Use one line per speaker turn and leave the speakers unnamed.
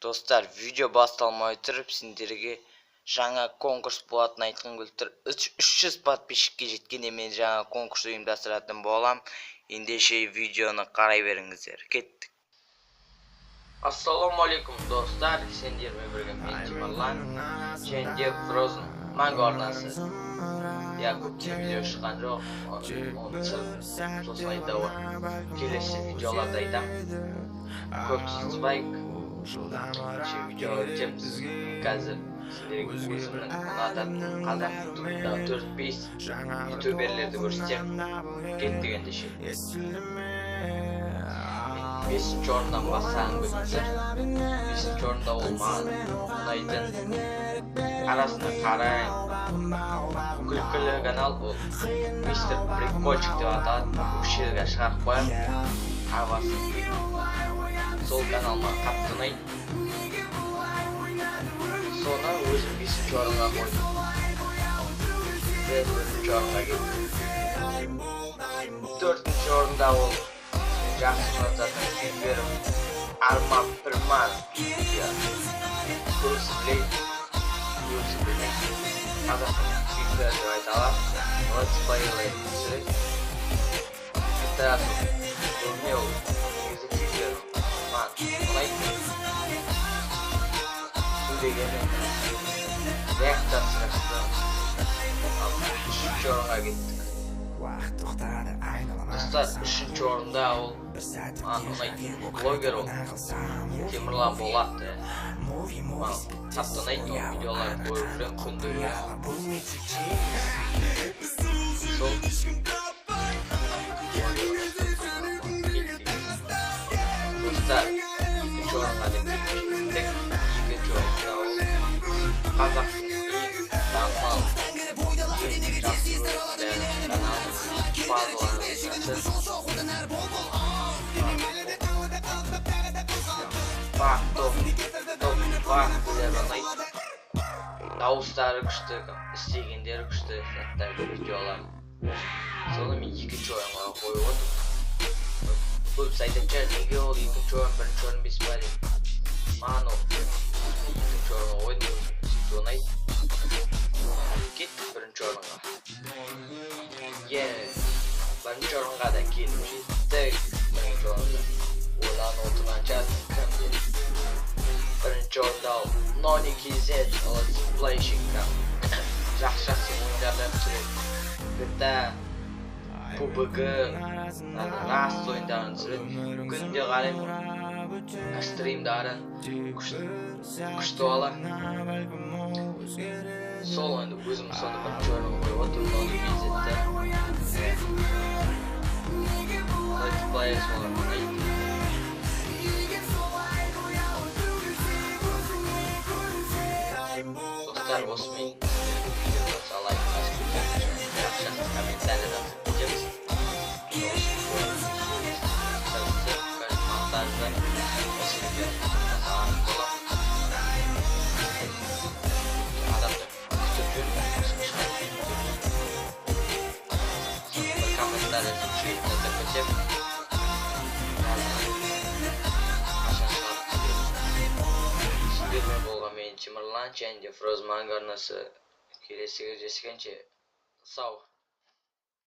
Dostlar, video басталмай тұрып сендерге жаңа конкурс болатынын айтқым келіп тұр. 300 подписчикке жеткенде мен жаңа конкурс ұйымдастыратын болам. Ендеше видеоны қарай беріңіздер. Кеттік. Ассалаумалейкум достар, сендермен бірге мен Тимурлан және Frozen Mango арнасы. Көп видео шыққан жоқ, оны сосын айтамын. Келесі видеоларда айтамын. Көп сызбайық. Видео өтеміз. Қазір сіздерге өзімнің ұнататын қазақ ютубындағы 4-5 ютуберлерді көрсетем. Кеттік ендеше. 5-ші орыннан бастағым келіп тұр. 5-ші орында ол маған ұнайтын, арасында қарайын, күлкілі канал ол Мистер Прикольчик деп аталады. Көкшелерге шығарып қоямын. Сол канал маған қатты ұнайды. Соны өзім 5-ші орынға қойдым. Мен 4-ші орынға кеттім. 4-ші орында ол жақсы ұнататын фильмдерім Арман Пірман. Көбісі біледі. Қазақтың фильмдері деп айта аламын. Let's Play түсіреді. Көрме ол негізі фильмдерім маған ұнайды. Сөйлегені реакциясы жақсы. 3-ші орынға кеттік. Достар, 3-ші орында ол маған ұнайтын блогер ол Темірлан Болатты. Маған қатты ұнайды, видеоларын көріп жүрем, күнде көрем. Сол достар, 2-ші орынға кеттік. 2-ші орында ол қазақтың ең танымал жақсы көретін каналы дауыстары күшті, істегендері күшті заттарды видеолар. Соны мен 2-ші орынға қойып отырмын. Көбісі айтады, неге ол 2-ші орын, 1-ші орын емес па деп. Маған ол 2-ші орынға қойдым, сөйтіп ұнайды. Кеттік 1-ші орынға. 1-ші орынға да келіп жеттік. 1-ші орында ойланып отырған жазым кім деп. 1-ші орында ол Noni KZ Let's Play шыққан. Жақсы ойындардан түсіреді. GTA, PUBG, Rust ойындарын түсіреді. Күнде қараймын, стримдарын күшті олар. Сол ойынды өзім соны 1-ші орынға қойып отырмын. Noni KZ'ді. Let's Play солар ұнайды. Достар, осымен видеосы лайк басып өтеміз. Жақсы комментарий жазып өтеміз. Монтаждан осы видеоны жасаған боламын. Адамды күтіп жүрмін. Бір комментарий жазып өтемін. Сіздермен болған мен Тимурлан және Frozen Mango арнасы. Келесі кездескенше сау.